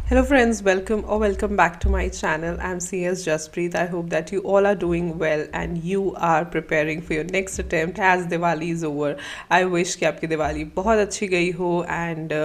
Hello friends, welcome back to my channel. I'm CS Jaspreet. I hope that you all are doing well and you are preparing for your next attempt as Diwali is over. I wish कि आपकी दिवाली बहुत अच्छी गई हो and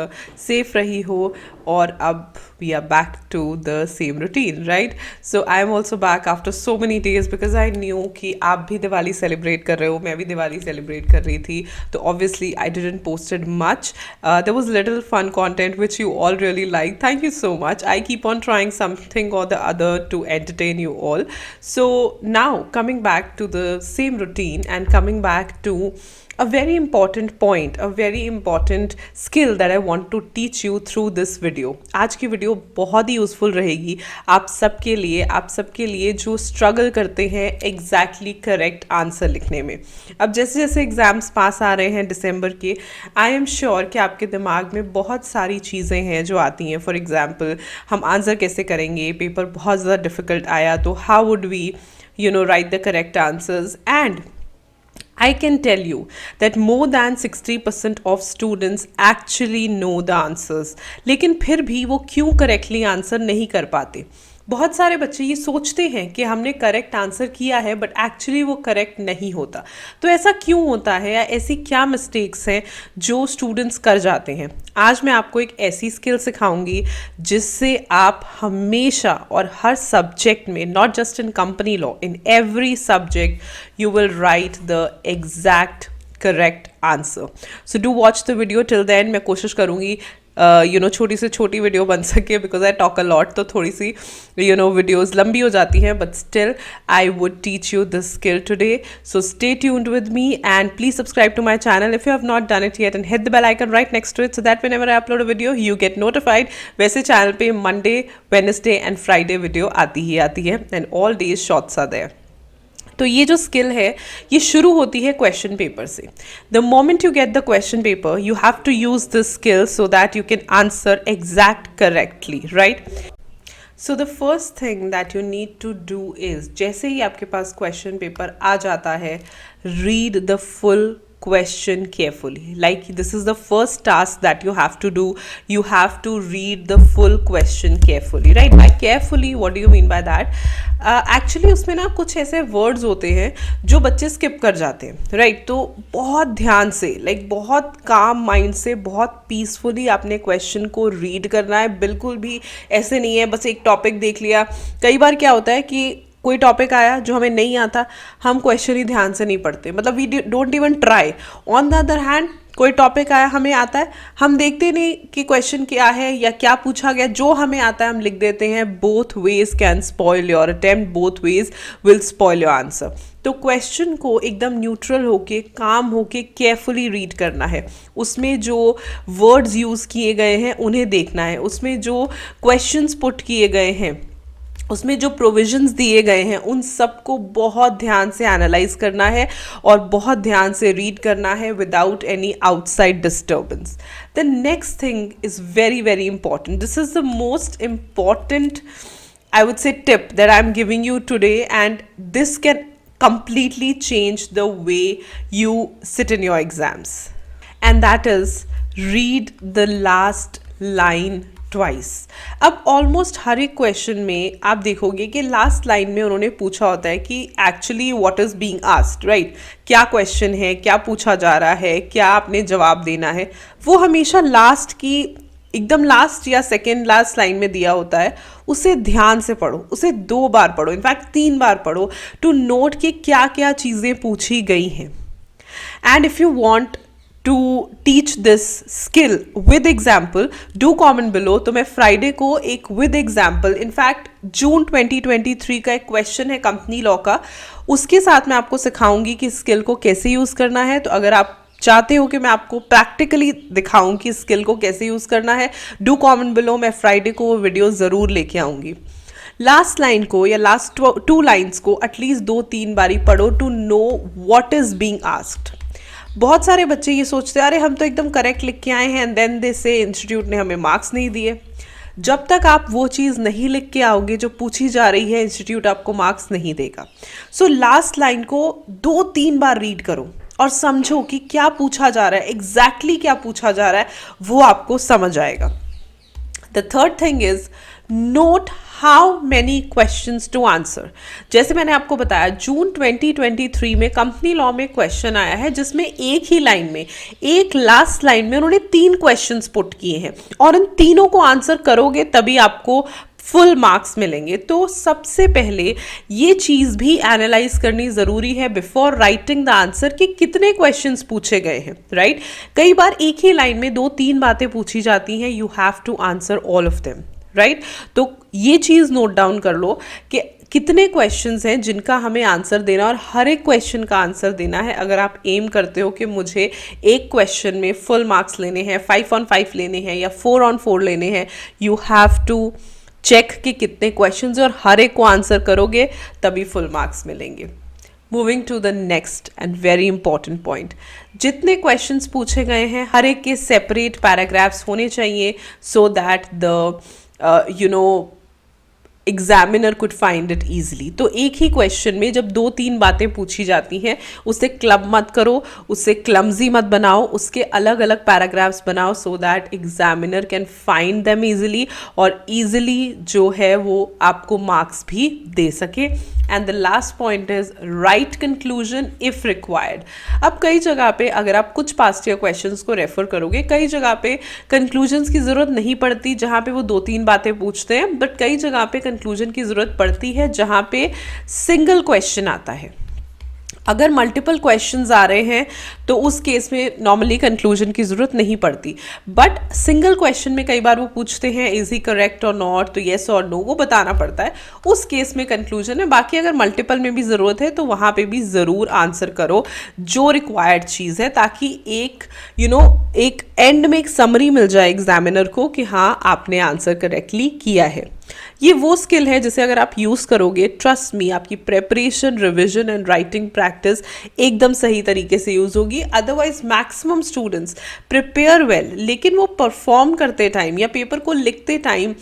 safe रही हो और अब we are back to the same routine, right? So I'm also back after so many days because I knew कि आप भी दिवाली celebrate कर रहे हो, मैं भी दिवाली celebrate कर रही थी. तो obviously I didn't posted much. There was little fun content which you all really liked. Thank you so much. I keep on trying something or the other to entertain you all. So now coming back to the same routine and coming back to a very important point, a very important skill that I want to teach you through this video. आज की video बहुत ही useful रहेगी आप सबके लिए जो struggle करते हैं एग्जैक्टली करेक्ट आंसर लिखने में. अब जैसे जैसे एग्ज़ाम्स पास आ रहे हैं दिसंबर के, आई एम श्योर कि आपके दिमाग में बहुत सारी चीज़ें हैं जो आती हैं. फॉर एग्ज़ाम्पल, हम आंसर कैसे करेंगे, पेपर बहुत ज़्यादा डिफ़िकल्ट आया तो how would we write the correct answers. And I can tell you that more than 60% of students actually know the answers. लेकिन फिर भी वो क्यों करेक्टली आंसर नहीं कर पाते. बहुत सारे बच्चे ये सोचते हैं कि हमने करेक्ट आंसर किया है बट एक्चुअली वो करेक्ट नहीं होता. तो ऐसा क्यों होता है या ऐसी क्या मिस्टेक्स हैं जो स्टूडेंट्स कर जाते हैं. आज मैं आपको एक ऐसी स्किल सिखाऊंगी जिससे आप हमेशा और हर सब्जेक्ट में, not just in company law, in every subject you will write the exact correct answer. So do watch the video till then. मैं कोशिश करूँगी छोटी से छोटी वीडियो बन सके because I talk a lot, तो थोड़ी सी वीडियोज़ लंबी हो जाती हैं but still I would teach you this skill today. So stay tuned with me and please subscribe to my channel if you have not done it yet and hit the bell icon right next to it so that whenever I upload a video you get notified. वैसे channel पे Monday, Wednesday and Friday video आती है and all days shorts are there. तो ये जो skill है ये शुरू होती है क्वेश्चन पेपर से. The moment you get the question paper you have to use this skill so that you can answer exact correctly, right. So the first thing that you need to do is, जैसे ही आपके पास question paper आ जाता है, read the full question carefully. Like, this is the first task that you have to do. You have to read the full question carefully, right? By carefully, what do you mean by that? Actually उसमें ना कुछ ऐसे words होते हैं जो बच्चे skip कर जाते हैं, right? तो बहुत ध्यान से, like बहुत calm mind से, बहुत peacefully आपने question को read करना है. बिल्कुल भी ऐसे नहीं है बस एक topic देख लिया. कई बार क्या होता है कि कोई टॉपिक आया जो हमें नहीं आता, हम क्वेश्चन ही ध्यान से नहीं पढ़ते, मतलब we don't even try. On the other hand कोई टॉपिक आया हमें आता है, हम देखते नहीं कि क्वेश्चन क्या है या क्या पूछा गया, जो हमें आता है हम लिख देते हैं. Both ways can spoil your attempt, both ways will spoil your answer. तो क्वेश्चन को एकदम न्यूट्रल होके, काम होके, केयरफुली रीड करना है. उसमें जो वर्ड्स यूज़ किए गए हैं उन्हें देखना है. उसमें जो क्वेश्चंस पुट किए गए हैं, उसमें जो प्रोविजंस दिए गए हैं, उन सबको बहुत ध्यान से एनालाइज करना है और बहुत ध्यान से रीड करना है without any outside disturbance. The next thing is very very important. This is the most important, I would say, tip that I'm giving you today, and this can completely change the way you sit in your exams. And that is, read the last line twice. अब almost हर एक question में आप देखोगे कि last line में उन्होंने पूछा होता है कि actually what is being asked, right. क्या क्वेश्चन है, क्या पूछा जा रहा है, क्या आपने जवाब देना है, वो हमेशा लास्ट की एकदम लास्ट या सेकेंड लास्ट लाइन में दिया होता है. उसे ध्यान से पढ़ो, उसे 2 बार पढ़ो, इनफैक्ट 3 बार पढ़ो, टू नोट कि क्या क्या चीज़ें पूछी गई हैं. And if you want to teach this skill with example, do comment below. तो मैं फ्राइडे को एक with example, इनफैक्ट जून 2023 का एक क्वेश्चन है कंपनी लॉ का, उसके साथ मैं आपको सिखाऊंगी कि स्किल को कैसे यूज़ करना है. तो अगर आप चाहते हो कि मैं आपको प्रैक्टिकली दिखाऊं कि स्किल को कैसे यूज़ करना है, डू कॉमेंट बिलो. मैं फ्राइडे को वो वीडियो ज़रूर लेके आऊँगी. लास्ट लाइन को या लास्ट 2 लाइन्स को एटलीस्ट 2-3 बारी पढ़ो to know what is being asked. बहुत सारे बच्चे ये सोचते हैं अरे हम तो एकदम करेक्ट लिख के आए हैं एंड देन दे से इंस्टीट्यूट ने हमें मार्क्स नहीं दिए. जब तक आप वो चीज़ नहीं लिख के आओगे जो पूछी जा रही है, इंस्टीट्यूट आपको मार्क्स नहीं देगा. सो लास्ट लाइन को 2-3 बार रीड करो और समझो कि क्या पूछा जा रहा है, एग्जैक्टली क्या पूछा जा रहा है, वो आपको समझ आएगा. The third thing is note how many questions to answer. जैसे मैंने आपको बताया जून 2023 में कंपनी लॉ में क्वेश्चन आया है जिसमें एक ही लाइन में, एक लास्ट लाइन में उन्होंने 3 क्वेश्चंस पुट किए हैं और इन तीनों को आंसर करोगे तभी आपको फुल मार्क्स मिलेंगे. तो सबसे पहले ये चीज़ भी एनालाइज करनी ज़रूरी है बिफोर राइटिंग द आंसर कि कितने क्वेश्चंस पूछे गए हैं, राइट. कई बार एक ही लाइन में 2-3 बातें पूछी जाती हैं, you have to answer all of them, right. तो ये चीज़ नोट डाउन कर लो कि कितने क्वेश्चंस हैं जिनका हमें आंसर देना और हर एक क्वेश्चन का आंसर देना है. अगर आप एम करते हो कि मुझे एक क्वेश्चन में फुल मार्क्स लेने हैं, 5 on 5 लेने हैं या 4 on 4 लेने हैं, यू हैव टू चेक कि कितने क्वेश्चंस और हर एक को आंसर करोगे तभी फुल मार्क्स मिलेंगे. Moving to the next and very important point, जितने क्वेश्चंस पूछे गए हैं हर एक के सेपरेट पैराग्राफ्स होने चाहिए so that the examiner could find it easily. तो एक ही क्वेश्चन में जब 2-3 बातें पूछी जाती हैं उसे क्लब मत करो, उसे क्लमजी मत बनाओ, उसके अलग अलग पैराग्राफ्स बनाओ so that examiner can find them easily और ईजिली जो है वो आपको मार्क्स भी दे सके. And the last point is right conclusion if required. अब कई जगह पे अगर आप कुछ पास्ट ईयर क्वेश्चंस को रेफर करोगे, कई जगह पे कंक्लूजन्स की ज़रूरत नहीं पड़ती जहाँ पे वो 2-3 बातें पूछते हैं, बट कई जगह पे कंक्लूजन की ज़रूरत पड़ती है जहाँ पे सिंगल क्वेश्चन आता है. अगर मल्टीपल क्वेश्चंस आ रहे हैं तो उस केस में नॉर्मली कंक्लूजन की ज़रूरत नहीं पड़ती, बट सिंगल क्वेश्चन में कई बार वो पूछते हैं इज ही करेक्ट और नॉट, तो येस और नो वो बताना पड़ता है, उस केस में कंक्लूजन है. बाकी अगर मल्टीपल में भी ज़रूरत है तो वहाँ पे भी ज़रूर आंसर करो जो रिक्वायर्ड चीज़ है, ताकि एक एक एंड में एक समरी मिल जाए एग्जामिनर को कि हाँ आपने आंसर करेक्टली किया है. ये वो स्किल है जिसे अगर आप यूज़ करोगे, ट्रस्ट मी, आपकी preparation, revision and writing practice एकदम सही तरीके से यूज़ होगी. Otherwise maximum students prepare well लेकिन वो परफॉर्म करते टाइम या पेपर को लिखते टाइम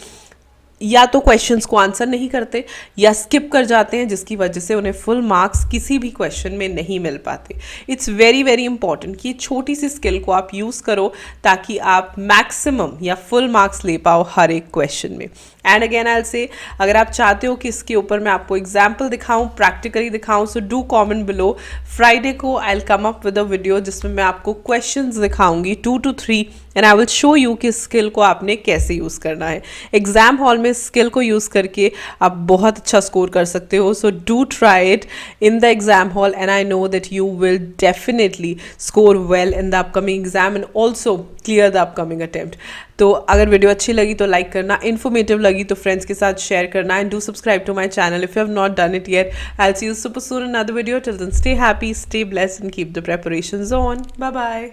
या तो क्वेश्चंस को आंसर नहीं करते या स्किप कर जाते हैं, जिसकी वजह से उन्हें फुल मार्क्स किसी भी क्वेश्चन में नहीं मिल पाते. इट्स वेरी वेरी इंपॉर्टेंट कि छोटी सी स्किल को आप यूज़ करो ताकि आप मैक्सिमम या फुल मार्क्स ले पाओ हर एक क्वेश्चन में. And again I will say, अगर आप चाहते हो कि इसके ऊपर मैं आपको एग्जाम्पल दिखाऊं, प्रैक्टिकली दिखाऊं, so do comment below. Friday को I will come up with a video जिसमें मैं आपको क्वेश्चंस दिखाऊंगी 2 to 3 and I will show you कि स्किल को आपने कैसे यूज़ करना है. एग्जाम हॉल में स्किल को यूज़ करके आप बहुत अच्छा स्कोर कर सकते हो. So do try it in the exam hall and I know that you will definitely score well in the upcoming exam and also clear the upcoming attempt. तो अगर वीडियो अच्छी लगी तो लाइक करना, इन्फॉर्मेटिव लगी तो फ्रेंड्स के साथ शेयर करना and do subscribe to my channel if you have not done it yet. I will see you super soon in another video. Till then stay happy, stay blessed and keep the preparations on. Bye bye.